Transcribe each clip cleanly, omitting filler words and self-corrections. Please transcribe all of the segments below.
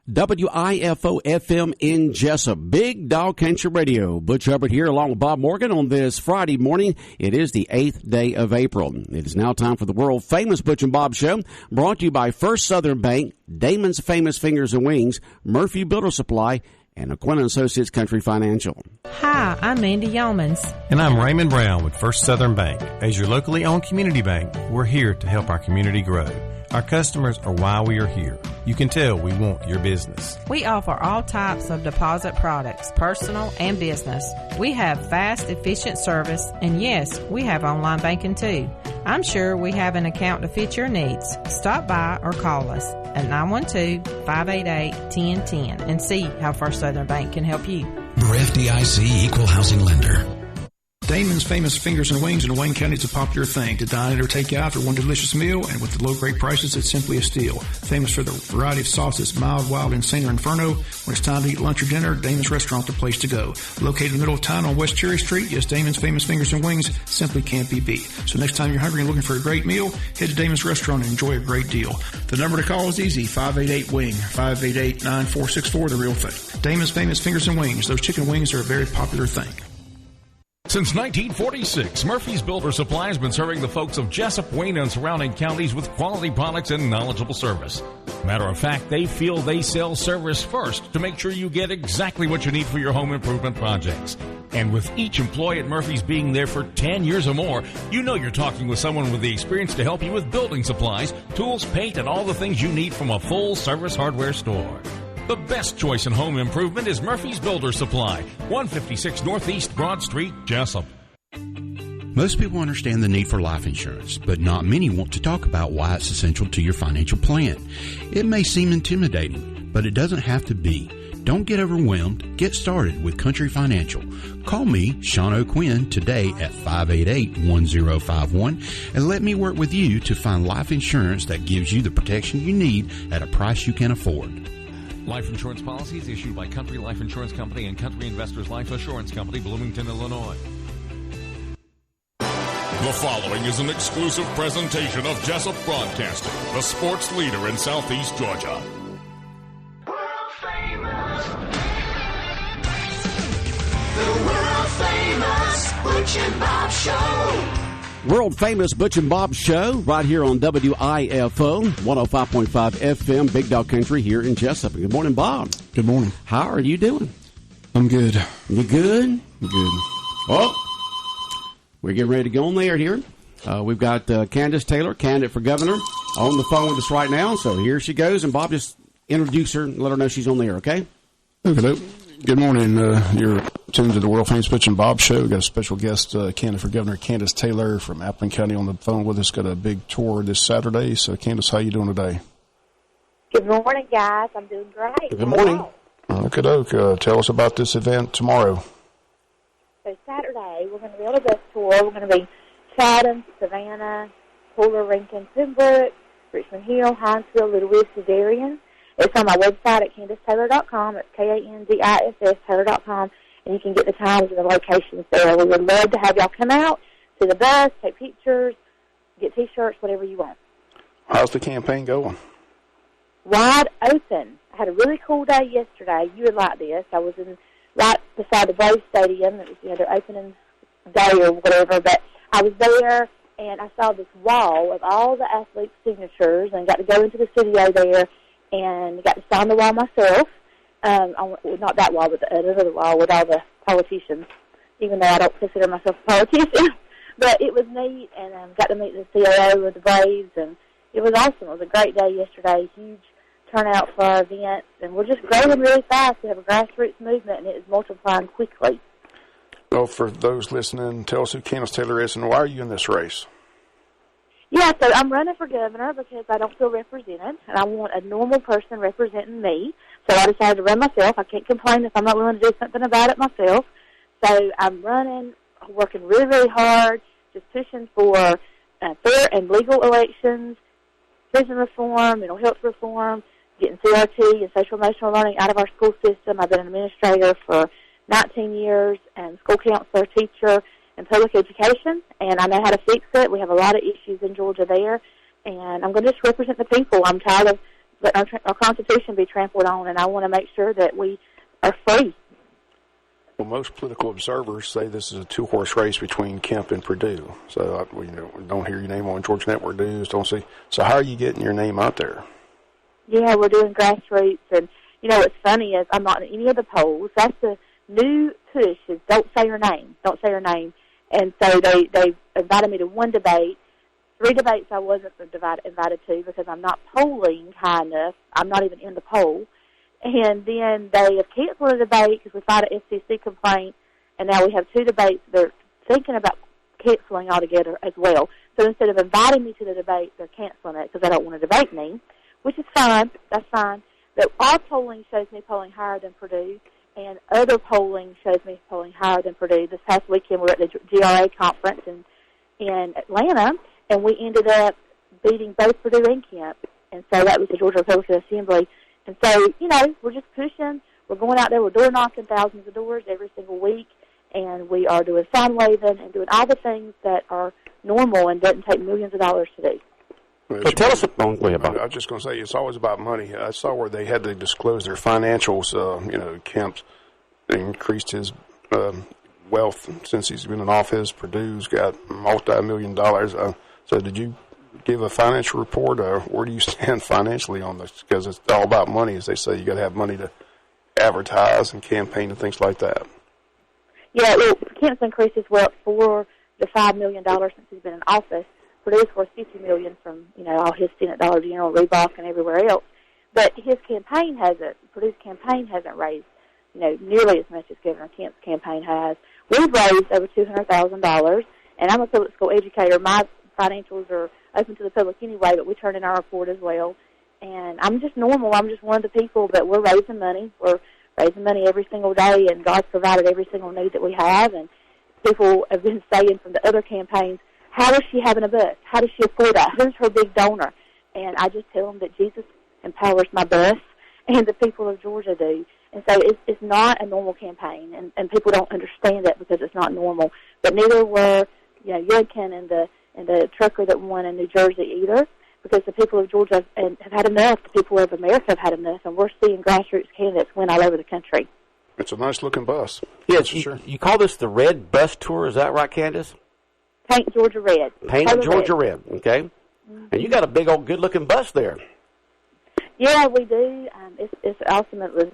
WIFO FM in Jesup, Big Dog Country Radio. Butch Hubbard here along with Bob Morgan on this Friday morning. It is the 8th day of April. It is now time for the world famous Butch and Bob Show, brought to you by First Southern Bank, Damon's Famous Fingers and Wings, Murphy Builder Supply, and Aquina Associates Country Financial. Hi, I'm Mandy Yeomans. And I'm Raymond Brown with First Southern Bank. As your locally owned community bank, we're here to help our community grow. Our customers are why we are here. You can tell we want your business. We offer all types of deposit products, personal and business. We have fast, efficient service, and yes, we have online banking too. I'm sure we have an account to fit your needs. Stop by or call us at 912-588-1010 and see how First Southern Bank can help you. We're FDIC Equal Housing Lender. Damon's Famous Fingers and Wings in Wayne County is a popular thing. To dine in or take out for one delicious meal, and with the low great prices, it's simply a steal. Famous for the variety of sauces, mild, wild, insane, or inferno. When it's time to eat lunch or dinner, Damon's Restaurant the place to go. Located in the middle of town on West Cherry Street, yes, Damon's Famous Fingers and Wings simply can't be beat. So next time you're hungry and looking for a great meal, head to Damon's Restaurant and enjoy a great deal. The number to call is easy, 588-WING, 588-9464, the real thing. Damon's Famous Fingers and Wings. Those chicken wings are a very popular thing. Since 1946, Murphy's Builder Supply has been serving the folks of Jesup, Wayne, and surrounding counties with quality products and knowledgeable service. Matter of fact, they feel they sell service first to make sure you get exactly what you need for your home improvement projects. And with each employee at Murphy's being there for 10 years or more, you know you're talking with someone with the experience to help you with building supplies, tools, paint, and all the things you need from a full-service hardware store. The best choice in home improvement is Murphy's Builder Supply, 156 Northeast Broad Street, Jesup. Most people understand the need for life insurance, but not many want to talk about why it's essential to your financial plan. It may seem intimidating, but it doesn't have to be. Don't get overwhelmed. Get started with Country Financial. Call me, Sean O'Quinn, today at 588-1051 and let me work with you to find life insurance that gives you the protection you need at a price you can afford. Life insurance policies issued by Country Life Insurance Company and Country Investors Life Assurance Company, Bloomington, Illinois. The following is an exclusive presentation of Jesup Broadcasting, the sports leader in Southeast Georgia. World famous. The world famous Butch and Bob Show. World famous Butch and Bob Show right here on WIFO 105.5 FM, Big Dog Country here in Jesup. Good morning, Bob. Good morning. How are you doing? I'm good. You good? I'm good. Oh, we're getting ready to go on there here. We've got Candace Taylor, candidate for governor, on the phone with us right now. So here she goes, and Bob, just introduce her and let her know she's on there, okay? Okay. Good morning. You're tuned to the World Famous Butch and Bob Show. We've got a special guest, candidate for Governor Candace Taylor from Appleton County on the phone with us. Got a big tour this Saturday. So, Candace, how you doing today? Good morning, guys. I'm doing great. Good morning. Okey-doke. Tell us about this event tomorrow. So Saturday, we're going to be on a bus tour. We're going to be Chatham, Savannah, Pooler, Rankin, Pembroke, Richmond Hill, Hinesville, Little Woods, Darien. It's on my website at CandiceTaylor.com. It's KANDISS Taylor.com, and you can get the times and the locations there. We would love to have y'all come out to the bus, take pictures, get T-shirts, whatever you want. How's the campaign going? Wide open. I had a really cool day yesterday. You would like this. I was right beside the Braves Stadium. It was their opening day or whatever, but I was there, and I saw this wall of all the athletes' signatures and got to go into the studio there and got to sign the wall myself. Not that wall, but the other wall with all the politicians, even though I don't consider myself a politician. But it was neat, and got to meet the COO of the Braves, and it was awesome. It was a great day yesterday, huge turnout for our events, and we're just growing really fast. We have a grassroots movement, and it is multiplying quickly. Well, for those listening, tell us who Candace Taylor is and why are you in this race? Yeah, so I'm running for governor because I don't feel represented, and I want a normal person representing me. So I decided to run myself. I can't complain if I'm not willing to do something about it myself. So I'm running, working really, really hard, just pushing for fair and legal elections, prison reform, mental health reform, getting CRT and social emotional learning out of our school system. I've been an administrator for 19 years and school counselor, teacher, and public education, and I know how to fix it. We have a lot of issues in Georgia there, and I'm going to just represent the people. I'm tired of let our Constitution be trampled on, and I want to make sure that we are free. Well, most political observers say this is a two-horse race between Kemp and Perdue. So, don't hear your name on Georgia Network News, don't see. So how are you getting your name out there? Yeah, we're doing grassroots, and, what's funny is I'm not in any of the polls. That's the new push is don't say your name. Don't say your name. And so they invited me to one debate. 3 debates I wasn't invited to because I'm not polling high enough. I'm not even in the poll. And then they have canceled a debate because we filed an FCC complaint, and now we have 2 debates they're thinking about canceling altogether as well. So instead of inviting me to the debate, they're canceling it because they don't want to debate me, which is fine. That's fine. But our polling shows me polling higher than Purdue, and other polling shows me polling higher than Purdue. This past weekend we were at the GRA conference in Atlanta, and we ended up beating both Purdue and Kemp. And so that was the Georgia Republican Assembly. And so, we're just pushing. We're going out there. We're door knocking thousands of doors every single week. And we are doing sign waving and doing all the things that are normal and doesn't take millions of dollars to do. Well, tell us about it. I was just going to say, it's always about money. I saw where they had to disclose their financials. Kemp's increased his wealth since he's been in office. Purdue's got multi-million dollars. So did you give a financial report, or where do you stand financially on this? Because it's all about money, as they say. You got to have money to advertise and campaign and things like that. Yeah, Kemp's increased his wealth $4 to $5 million since he's been in office. Purdue's worth $50 million from all his stint at Dollar General, Reebok, and everywhere else. But his campaign hasn't. Purdue's campaign hasn't raised nearly as much as Governor Kemp's campaign has. We've raised over $200,000, and I'm a public school educator. My financials are open to the public anyway, but we turn in our report as well. And I'm just normal. I'm just one of the people, but we're raising money. We're raising money every single day, and God's provided every single need that we have. And people have been saying from the other campaigns, how is she having a bus? How does she afford that? Who's her big donor? And I just tell them that Jesus empowers my bus, and the people of Georgia do. And so it's not a normal campaign, and people don't understand that because it's not normal. But neither were Yudkin and the trucker that won in New Jersey either, because the people of Georgia have had enough. The people of America have had enough, and we're seeing grassroots candidates win all over the country. It's a nice-looking bus. Yes, you call this the Red Bus Tour. Is that right, Candace? Paint Georgia Red. Paint Georgia Red, okay. Mm-hmm. And you got a big old good-looking bus there. Yeah, we do. It's awesome. It was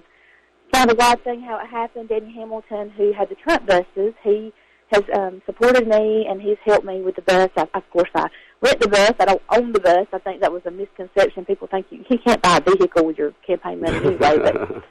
kind of a God thing how it happened. Danny Hamilton, who had the Trump buses, he has supported me, and he's helped me with the bus. Of course, I rent the bus. I don't own the bus. I think that was a misconception. People think you can't buy a vehicle with your campaign money anyway. But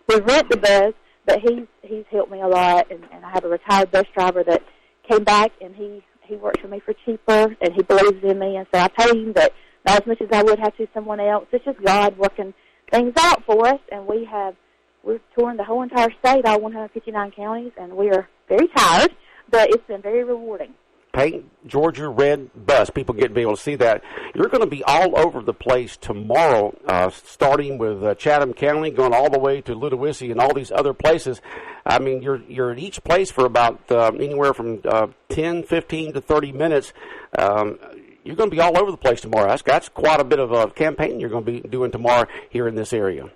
we rent the bus, but he's helped me a lot, and I have a retired bus driver that came back, and he works for me for cheaper, and he believes in me, and so I pay him, but not as much as I would have to someone else. It's just God working things out for us, and we're touring the whole entire state, all 159 counties, and we are very tired, but it's been very rewarding. Paint Georgia Red Bus. People get to be able to see that. You're going to be all over the place tomorrow, starting with Chatham County, going all the way to Ludowici and all these other places. I mean, you're at each place for about anywhere from 10, 15 to 30 minutes. You're going to be all over the place tomorrow. That's quite a bit of a campaign you're going to be doing tomorrow here in this area.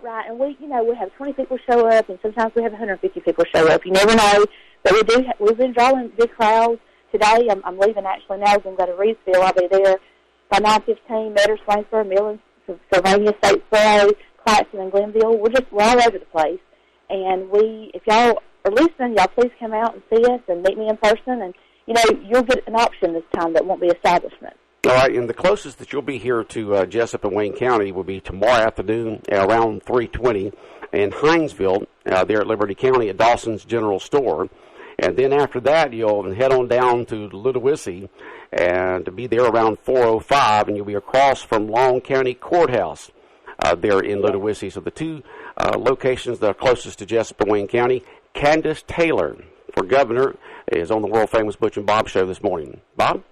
Right, and we have 20 people show up, and sometimes we have 150 people show up. You never know. But we've been drawing big crowds. Today, I'm leaving actually now. I'm going to go to Reedsville. I'll be there by 9:15. Meaders, Swainsboro, Millen, Sylvania, Statesboro, Claxton, and Glenville. We're all over the place. And if y'all are listening, y'all please come out and see us and meet me in person. And you'll get an option this time that won't be establishment. All right, and the closest that you'll be here to Jesup and Wayne County will be tomorrow afternoon around 3:20 in Hinesville, there at Liberty County at Dawson's General Store. And then after that, you'll head on down to Ludowici and to be there around 4:05, and you'll be across from Long County Courthouse there in Ludowici. So the two locations that are closest to Jesup and Wayne County. Candace Taylor for governor is on the world-famous Butch and Bob Show this morning. Bob?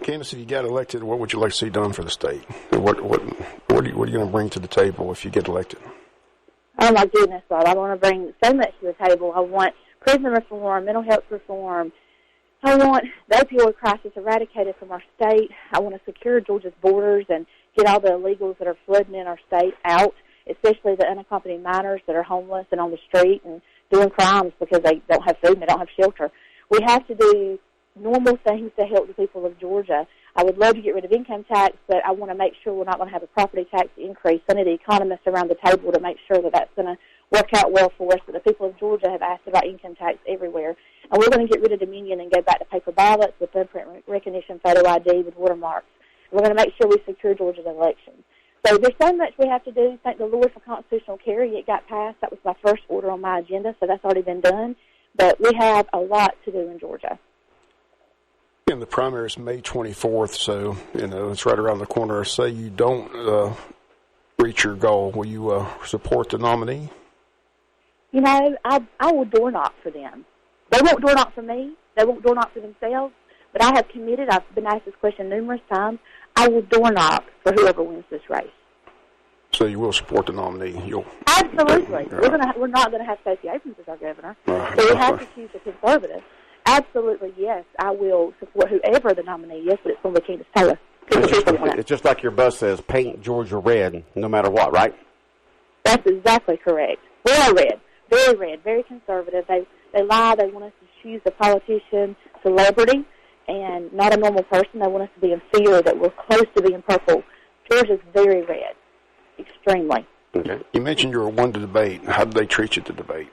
Candace, if you got elected, what would you like to see done for the state? What are you going to bring to the table if you get elected? Oh, my goodness, Bob. I want to bring so much to the table. I want prison reform, mental health reform. I want the opioid crisis eradicated from our state. I want to secure Georgia's borders and get all the illegals that are flooding in our state out, especially the unaccompanied minors that are homeless and on the street and doing crimes because they don't have food and they don't have shelter. We have to do normal things to help the people of Georgia. I would love to get rid of income tax, but I want to make sure we're not going to have a property tax increase. I need the economists around the table to make sure that that's going to work out well for us. But the people of Georgia have asked about income tax everywhere. And we're going to get rid of Dominion and go back to paper ballots with thumbprint recognition, photo ID, with watermarks. We're going to make sure we secure Georgia's elections. So there's so much we have to do. Thank the Lord for constitutional carry. It got passed. That was my first order on my agenda, so that's already been done. But we have a lot to do in Georgia. And the primary is May 24th, so, it's right around the corner. Say you don't reach your goal. Will you support the nominee? I will door knock for them. They won't door knock for me. They won't door knock for themselves. But I have committed. I've been asked this question numerous times. I will door knock for whoever wins this race. So you will support the nominee? Absolutely. Right. We're not going to have Stacey Abrams as our governor. So we have to choose a conservative. Absolutely, yes. I will support whoever the nominee is, but it's going to be Candace Taylor. It's just like your bus says, paint Georgia red, no matter what, right? That's exactly correct. We are red, very conservative. They lie. They want us to choose a politician, celebrity, and not a normal person. They want us to be in fear that we're close to being purple. Georgia's very red, extremely. Okay. You mentioned you were one to debate. How did they treat you at the debate?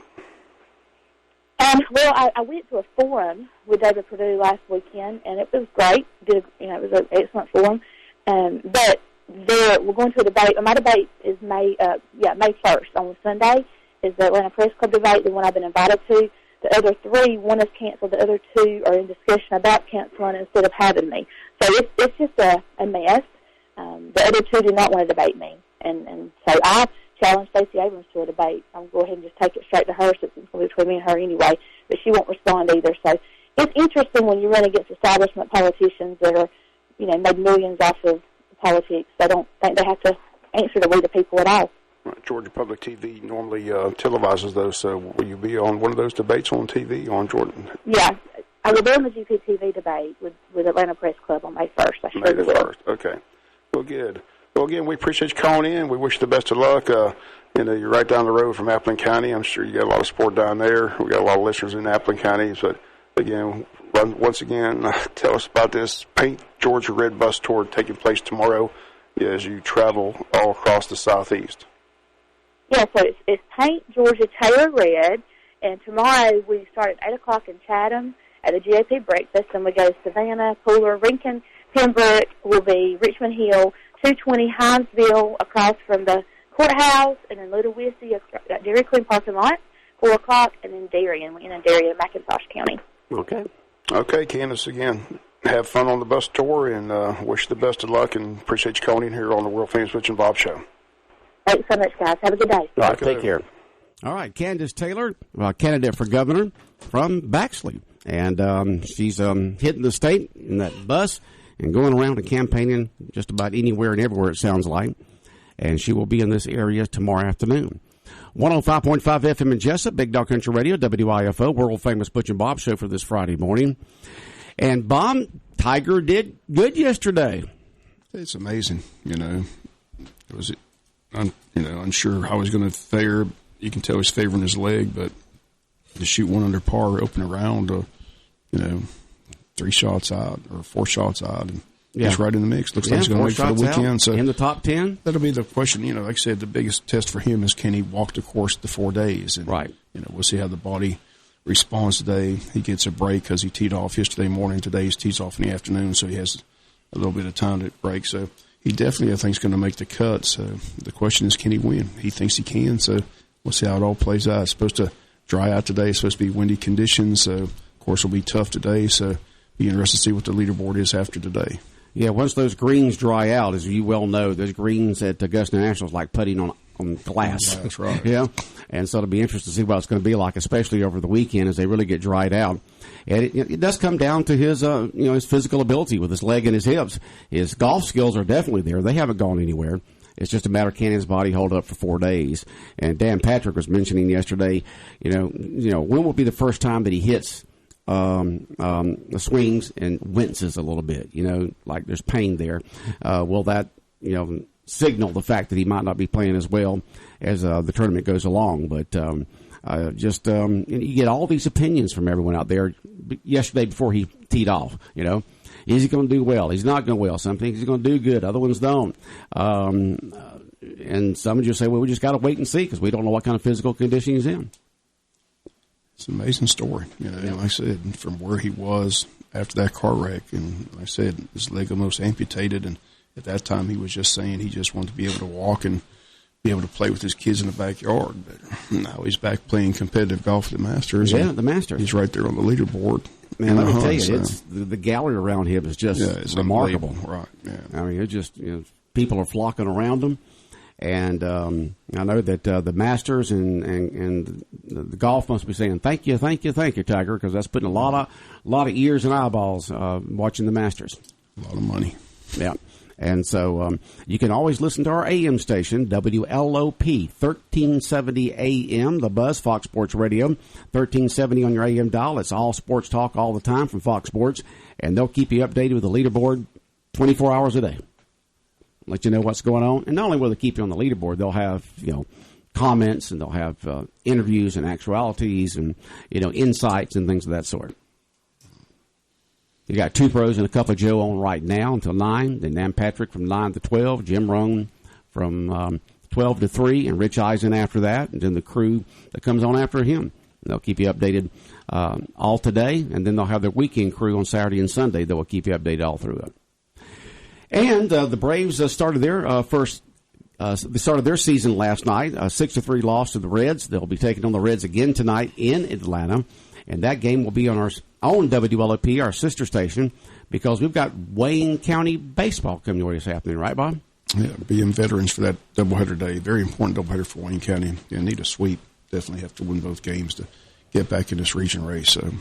Well, I went to a forum with David Perdue last weekend, and it was great. It was an excellent forum. But we're going to a debate. My debate is May 1st on Sunday. Is the Atlanta Press Club debate, the one I've been invited to. The other three, one is canceled. The other two are in discussion about canceling instead of having me. So it's just a mess. The other two do not want to debate me, and so I challenge Stacey Abrams to a debate. I'll go ahead and just take it straight to her since it's going to be between me and her anyway, but she won't respond either. So it's interesting when you run against establishment politicians that are, made millions off of politics. They don't think they have to answer to we the people at all. Right. Georgia Public TV normally televises those, so will you be on one of those debates on TV on Jordan? Yeah. I will be on the GPTV debate with Atlanta Press Club on May 1st. I sure will. May 1st. Okay. Well, good. Well, again, we appreciate you calling in. We wish you the best of luck. You're right down the road from Appleton County. I'm sure you got a lot of support down there. We got a lot of listeners in Appleton County. But, again, once again, tell us about this Paint Georgia Red bus tour taking place tomorrow as you travel all across the Southeast. Yeah, so it's Paint Georgia Taylor Red, and tomorrow we start at 8 o'clock in Chatham at the GOP breakfast, and we go to Savannah, Pooler, Rincon, Pembroke, will be Richmond Hill, 220 Hinesville, across from the courthouse, and then Ludowici at Dairy Queen parking lot, 4 o'clock, and then Darien. We're in Darien, McIntosh County. Okay, Candace, again, have fun on the bus tour, and wish you the best of luck, and appreciate you calling in here on the World Famous Butch and Bob Show. Thanks so much, guys. Have a good day. All right, take care. All right, Candace Taylor, candidate for governor from Baxley. And she's hitting the state in that bus and going around and campaigning just about anywhere and everywhere, it sounds like. And she will be in this area tomorrow afternoon. 105.5 FM in Jesup, Big Dog Country Radio, WIFO, world-famous Butch and Bob Show for this Friday morning. And, Bob, Tiger did good yesterday. It's amazing, It was, unsure how he's going to fare. You can tell he's favoring his leg, but to shoot one under par, open around, 3 shots out or 4 shots out, and he's right in the mix. Looks like he's going to wait for the weekend. So in the top 10, that'll be the question. Like I said, the biggest test for him is can he walk the course the 4 days? And, we'll see how the body responds today. He gets a break because he teed off yesterday morning. Today he tees off in the afternoon, so he has a little bit of time to break. So he definitely, I think, is going to make the cut. So the question is, can he win? He thinks he can. So we'll see how it all plays out. It's supposed to dry out today. It's supposed to be windy conditions. So, of course, it'll be tough today. So be interested to see what the leaderboard is after today. Yeah, once those greens dry out, as you well know, those greens at Augusta National is like putting on glass. That's right. Yeah, and so it'll be interesting to see what it's going to be like, especially over the weekend as they really get dried out. And it does come down to his, his physical ability with his leg and his hips. His golf skills are definitely there. They haven't gone anywhere. It's just a matter of can his body hold up for 4 days. And Dan Patrick was mentioning yesterday, when will be the first time that he hits the swings and winces a little bit, like there's pain there. Will that signal the fact that he might not be playing as well as the tournament goes along. But you get all these opinions from everyone out there. Yesterday before he teed off, is he going to do well? He's not going to well. Some things he's going to do good. Other ones don't. And some just say, well, we just got to wait and see because we don't know what kind of physical condition he's in. It's an amazing story. Like I said, from where he was after that car wreck, and like I said, his leg almost amputated, and at that time he was just saying he just wanted to be able to walk and be able to play with his kids in the backyard. But now he's back playing competitive golf at the Masters. Yeah, the Masters. He's right there on the leaderboard. Man, let me tell you, it's the gallery around him is just it's remarkable. Right, yeah. I mean, it just people are flocking around him. And I know that the Masters and the golf must be saying thank you, Tiger, because that's putting a lot of ears and eyeballs watching the Masters. A lot of money. Yeah, and so you can always listen to our AM station, WLOP 1370 AM, the Buzz, Fox Sports Radio, 1370 on your AM dial. It's all sports talk all the time from Fox Sports, and they'll keep you updated with the leaderboard 24 hours a day. Let you know what's going on. And not only will they keep you on the leaderboard, they'll have, comments and they'll have interviews and actualities and, insights and things of that sort. You got two pros and a cup of Joe on right now until 9. Then Dan Patrick from 9 to 12. Jim Rohn from 12 to 3. And Rich Eisen after that. And then the crew that comes on after him. They'll keep you updated all today. And then they'll have their weekend crew on Saturday and Sunday that will keep you updated all through it. And the Braves started their they started their season last night, 6-3 loss to the Reds. They'll be taking on the Reds again tonight in Atlanta, and that game will be on our own WLOP, our sister station, because we've got Wayne County baseball coming your way this afternoon, right, Bob? Yeah, being veterans for that doubleheader day, very important doubleheader for Wayne County. Yeah, need a sweep. Definitely have to win both games to get back in this region race. So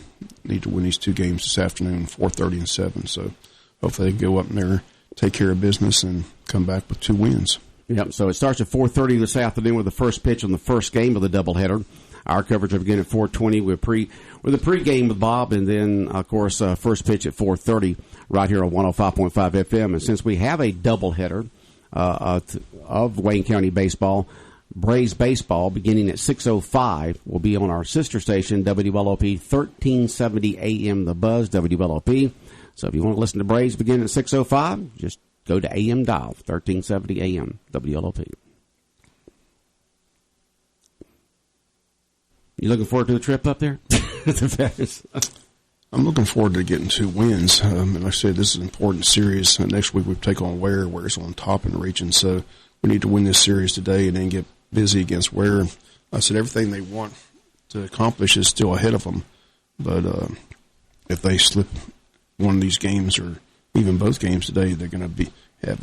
need to win these two games this afternoon, 4:30 and 7. So hopefully they can go up there, take care of business, and come back with 2 wins. Yep, so it starts at 4:30 this afternoon with the first pitch on the first game of the doubleheader. Our coverage will begin at 4:20 with a pregame with Bob, and then, of course, first pitch at 4:30 right here on 105.5 FM. And since we have a doubleheader of Wayne County baseball, Braves baseball beginning at 6:05 will be on our sister station, WLOP 1370 AM, The Buzz, WLOP. So if you want to listen to Braves beginning at 6:05, just go to AM dial, 1370 AM, WLOP. You looking forward to the trip up there? I'm looking forward to getting 2 wins. And like I said, this is an important series. Next week we take on Ware. Ware's on top in the region. So we need to win this series today and then get busy against Ware. I said everything they want to accomplish is still ahead of them. But if they slip one of these games or even both games today, they're going to be They're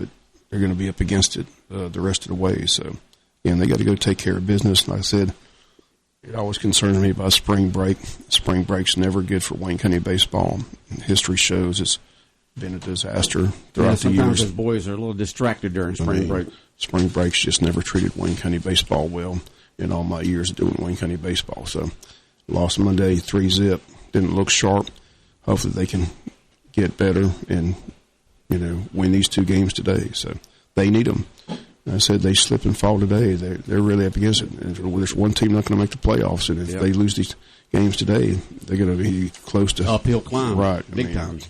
going to be up against it the rest of the way. So, and they got to go take care of business. Like I said, it always concerns me about spring break. Spring break's never good for Wayne County baseball. History shows it's been a disaster throughout the years. Sometimes those boys are a little distracted during spring break. Spring break's just never treated Wayne County baseball well in all my years of doing Wayne County baseball. So, lost Monday 3-0. Didn't look sharp. Hopefully they can get better and, win these 2 games today. So they need them. I said they slip and fall today. They're really up against it. And there's one team not going to make the playoffs, and if they lose these games today, they're going to be close to uphill climb, right? Big time.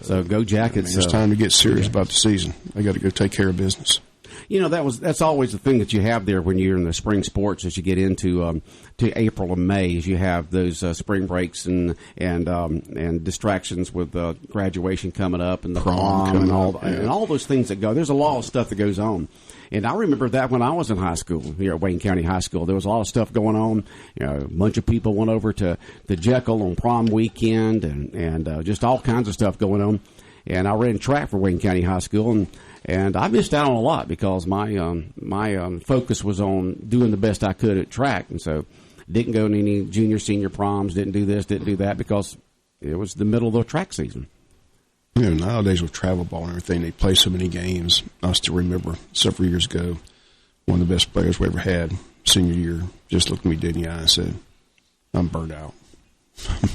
So go Jackets! It's time to get serious about the season. They got to go take care of business. That's always the thing that you have there when you're in the spring sports as you get into to April and May, as you have those spring breaks and distractions with graduation coming up and the prom and all those things that go. There's a lot of stuff that goes on. And I remember that when I was in high school here at Wayne County High School, there was a lot of stuff going on. A bunch of people went over to Jekyll on prom weekend and just all kinds of stuff going on. And I ran track for Wayne County High School, and I missed out on a lot because my focus was on doing the best I could at track, and so didn't go to any junior, senior proms, didn't do this, didn't do that because it was the middle of the track season. Nowadays with travel ball and everything, they play so many games. I still remember several years ago, one of the best players we ever had, senior year, just looked at me dead in the eye and said, "I'm burnt out."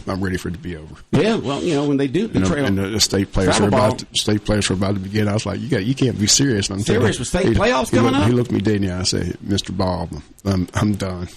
I'm ready for it to be over. Yeah, well, when they do and the state players are about to begin. I was like, you can't be serious. I'm serious with state playoffs coming up. He looked me dead in the eye and said, Mr. Bob, I'm done.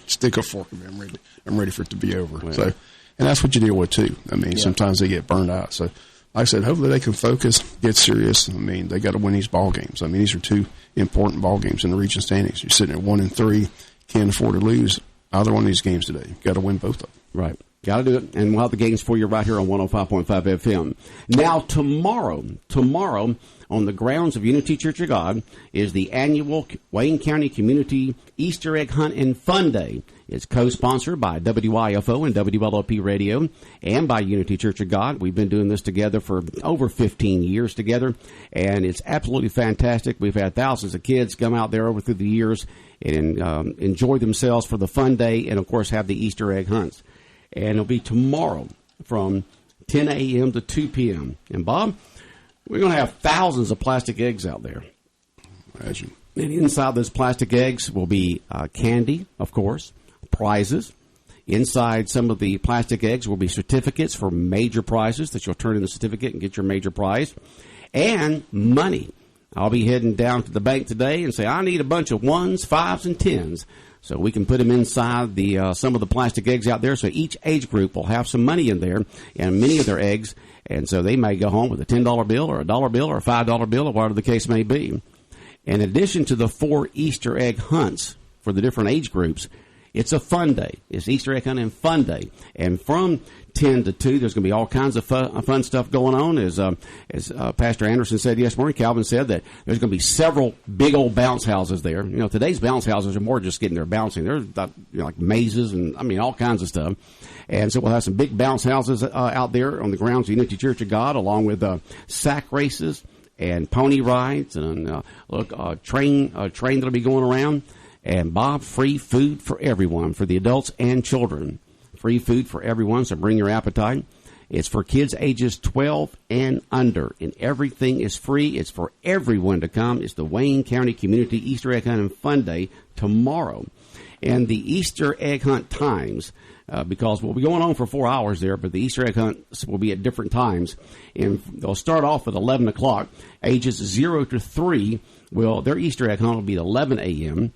Stick a fork in me. I'm ready for it to be over. Well, so, and that's what you deal with too. I mean, sometimes they get burned out. So, like I said, hopefully they can focus, get serious. I mean, they got to win these ball games. I mean, these are two important ball games in the region standings. You're sitting at 1-3, can't afford to lose either one of these games today. You've got to win both of them. Right. Got to do it. And we'll have the games for you right here on 105.5 FM. Now, tomorrow, on the grounds of Unity Church of God, is the annual Wayne County Community Easter Egg Hunt and Fun Day. It's co-sponsored by WIFO and WLOP Radio and by Unity Church of God. We've been doing this together for over 15 years together, and it's absolutely fantastic. We've had thousands of kids come out there over through the years and enjoy themselves for the fun day and, of course, have the Easter egg hunts. And it'll be tomorrow from 10 a.m. to 2 p.m. And, Bob, we're going to have thousands of plastic eggs out there. Imagine. And inside those plastic eggs will be candy, of course, prizes. Inside some of the plastic eggs will be certificates for major prizes that you'll turn in the certificate and get your major prize. And money. I'll be heading down to the bank today and say, I need a bunch of 1s, 5s, and 10s. So we can put them inside some of the plastic eggs out there. So each age group will have some money in there and many of their eggs. And so they may go home with a $10 bill or a $1 bill or a $5 bill or whatever the case may be. In addition to the 4 Easter egg hunts for the different age groups, it's a fun day. It's Easter egg hunt and fun day. And from 10 to 2, there's going to be all kinds of fun stuff going on. As Pastor Anderson said yesterday, Calvin said that there's going to be several big old bounce houses there. Today's bounce houses are more just getting there bouncing. There's like mazes and, all kinds of stuff. And so we'll have some big bounce houses out there on the grounds of Unity Church of God, along with sack races and pony rides and a train that'll be going around. And, Bob, free food for everyone, for the adults and children. Free food for everyone, so bring your appetite. It's for kids ages 12 and under, and everything is free. It's for everyone to come. It's the Wayne County Community Easter Egg Hunt and Fun Day tomorrow. And the Easter Egg Hunt times, because we'll be going on for 4 hours there, but the Easter Egg hunts will be at different times. And they'll start off at 11 o'clock. Ages 0 to 3, their Easter Egg Hunt will be at 11 a.m.,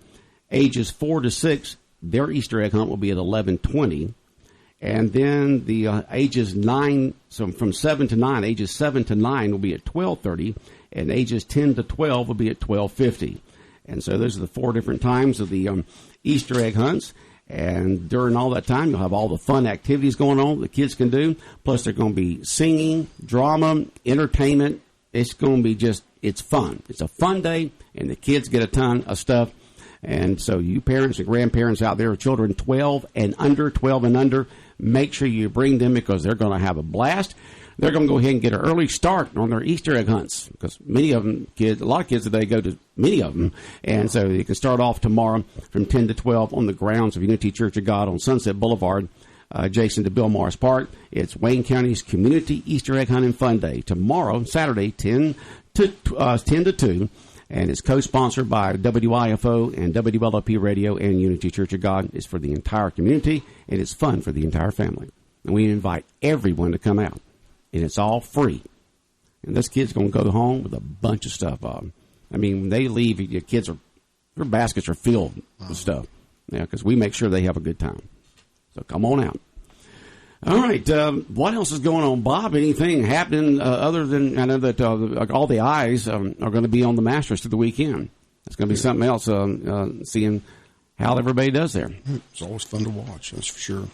Ages 4 to 6, their Easter egg hunt will be at 11:20, and then the ages 9, so from 7 to 9, ages 7 to 9 will be at 12:30, and ages 10 to 12 will be at 12:50. And so those are the 4 different times of the Easter egg hunts. And during all that time, you'll have all the fun activities going on the kids can do. Plus, they're going to be singing, drama, entertainment. It's going to be it's fun. It's a fun day, and the kids get a ton of stuff. And so you parents and grandparents out there with children 12 and under, make sure you bring them because they're going to have a blast. They're going to go ahead and get an early start on their Easter egg hunts because a lot of kids today go to many of them. And so you can start off tomorrow from 10 to 12 on the grounds of Unity Church of God on Sunset Boulevard, adjacent to Bill Morris Park. It's Wayne County's Community Easter Egg Hunt and Fun Day. Tomorrow, Saturday, 10 to 2. And it's co-sponsored by WIFO and WLOP Radio and Unity Church of God. It's for the entire community, and it's fun for the entire family. And we invite everyone to come out, and it's all free. And this kid's going to go home with a bunch of stuff. When they leave, their baskets are filled with stuff. Yeah, because we make sure they have a good time. So come on out. All right. What else is going on, Bob? Anything happening other than I know that all the eyes are going to be on the Masters through the weekend. It's going to be something else, seeing how everybody does there. It's always fun to watch, that's for sure.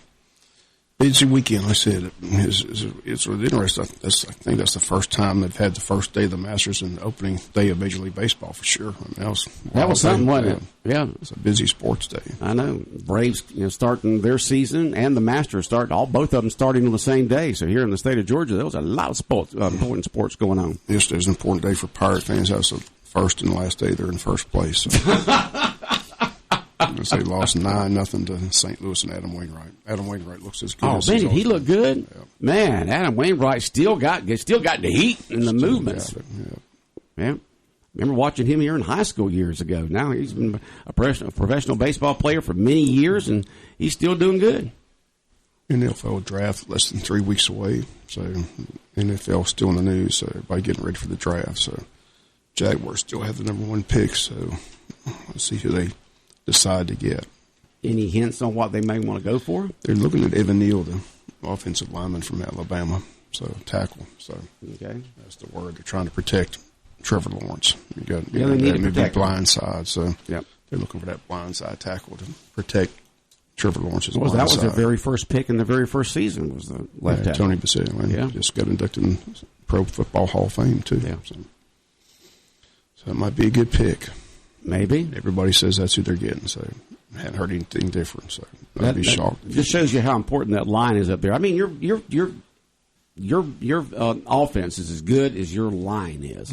Busy weekend, I said. It's really interesting. I think that's the first time they've had the first day of the Masters and the opening day of Major League Baseball for sure. That was something, wasn't it? Yeah. It's a busy sports day. I know. Braves starting their season and the Masters both of them starting on the same day. So here in the state of Georgia, there was a lot of sports, important sports going on. Yes, there's an important day for Pirate fans. That was the first and last day they're in first place. So. They lost 9-0 to St. Louis and Adam Wainwright. Adam Wainwright looks as good. Oh, man, did he look good? Yeah. Man, Adam Wainwright still got the heat and the movements. Yeah. Remember watching him here in high school years ago. Now he's been a professional baseball player for many years, and he's still doing good. NFL draft less than 3 weeks away, so NFL still in the news, so everybody getting ready for the draft. So Jaguars still have the number 1 pick, so let's see who they decide to get. Any hints on what they may want to go for? They're looking at Evan Neal, the offensive lineman from Alabama, so tackle. So okay, that's the word. They're trying to protect Trevor Lawrence. You got they need to protect blind side, so yep. They're looking for that blind side tackle to protect Trevor Lawrence's that was their very first pick in the very first season was the left tackle. Tony Basilio, just got inducted in Pro Football Hall of Fame too. Yeah. So it might be a good pick. Maybe. Everybody says that's who they're getting, so I hadn't heard anything different. So I'd be shocked. Just shows you how important that line is up there. I mean, your offense is as good as your line is.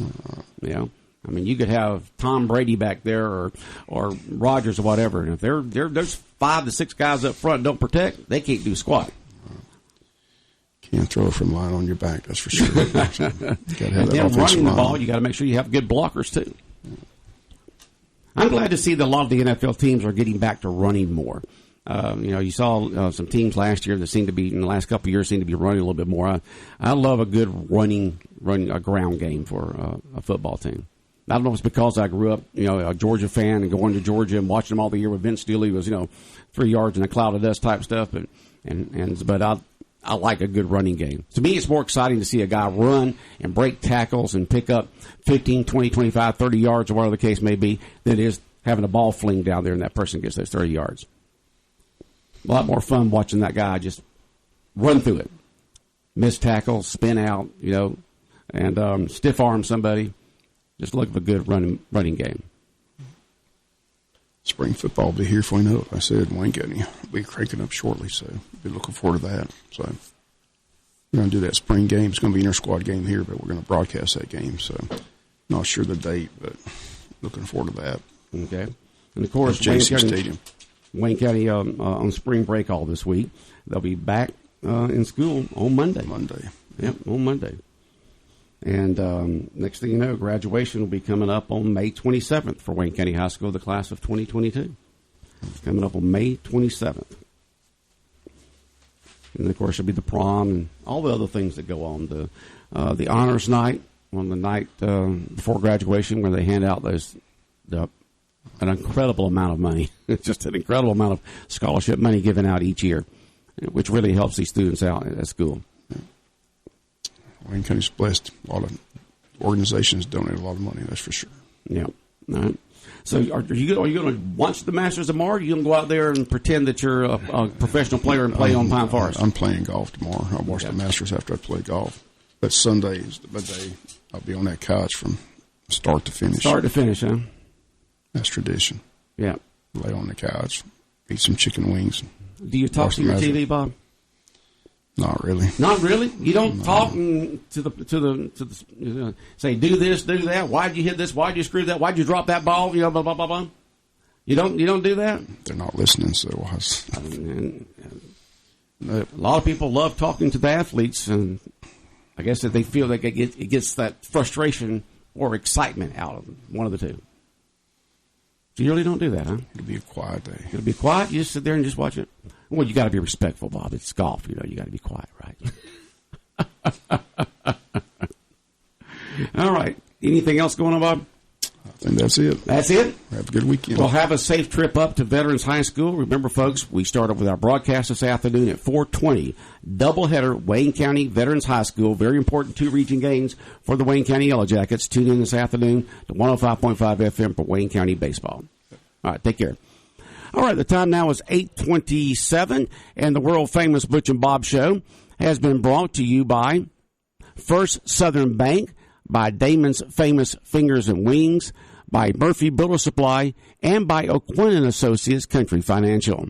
You know, I mean, you could have Tom Brady back there or Rodgers or whatever, and if there's 5 to 6 guys up front don't protect, they can't do squat. Can't throw it from line on your back, that's for sure. You got to have and then running the ball, you got to make sure you have good blockers too. I'm glad to see that a lot of the NFL teams are getting back to running more. You saw some teams last year that seem to be, in the last couple of years, seem to be running a little bit more. I love a good running a ground game for a football team. I don't know if it's because I grew up, a Georgia fan and going to Georgia and watching them all the year with Vince Steele was, 3 yards in a cloud of dust type stuff. But I like a good running game. To me, it's more exciting to see a guy run and break tackles and pick up 15, 20, 25, 30 yards or whatever the case may be than it is having a ball fling down there and that person gets those 30 yards. A lot more fun watching that guy just run through it. Miss tackles, spin out, and stiff arm somebody. Just look for a good running game. Spring football will be here before we know it. I said Wayne County will be cranking up shortly, so be looking forward to that. So we're going to do that spring game. It's going to be an inter-squad game here, but we're going to broadcast that game. So not sure the date, but looking forward to that. Okay. And, of course, Wayne County on spring break all this week. They'll be back in school on Monday. Yep, on Monday. And next thing you know, graduation will be coming up on May 27th for Wayne County High School, the class of 2022. It's coming up on May 27th. And, of course, there'll be the prom and all the other things that go on. The honors night on the night before graduation where they hand out an incredible amount of money. It's just an incredible amount of scholarship money given out each year, which really helps these students out at school. Wayne County's blessed. A lot of organizations donate a lot of money, that's for sure. Yeah. All right. So are you going to watch the Masters tomorrow, or are you going to go out there and pretend that you're a professional player and play on Pine Forest? I'm playing golf tomorrow. I'll watch the Masters after I play golf. But Sunday is the day I'll be on that couch from start to finish. Start to finish, huh? That's tradition. Yeah. Lay on the couch, eat some chicken wings. Do you talk to your TV, Bob? Not really. Not really. You don't talk to the say do this, do that. Why'd you hit this? Why'd you screw that? Why'd you drop that ball? Blah blah blah blah blah. You don't do that. They're not listening, so a lot of people love talking to the athletes, and I guess that they feel like it gets that frustration or excitement out of them. One of the two. So you really don't do that, huh? It'll be a quiet day. It'll be quiet. You just sit there and just watch it. Well, you got to be respectful, Bob. It's golf. You got to be quiet, right? All right. Anything else going on, Bob? I think that's it. That's it? Have a good weekend. Well, have a safe trip up to Veterans High School. Remember, folks, we start off with our broadcast this afternoon at 4:20. Doubleheader, Wayne County Veterans High School. Very important 2-region games for the Wayne County Yellow Jackets. Tune in this afternoon to 105.5 FM for Wayne County Baseball. All right, take care. All right, the time now is 8:27, and the world-famous Butch and Bob Show has been brought to you by First Southern Bank, by Damon's Famous Fingers and Wings, by Murphy Builder Supply, and by O'Quinn & Associates Country Financial.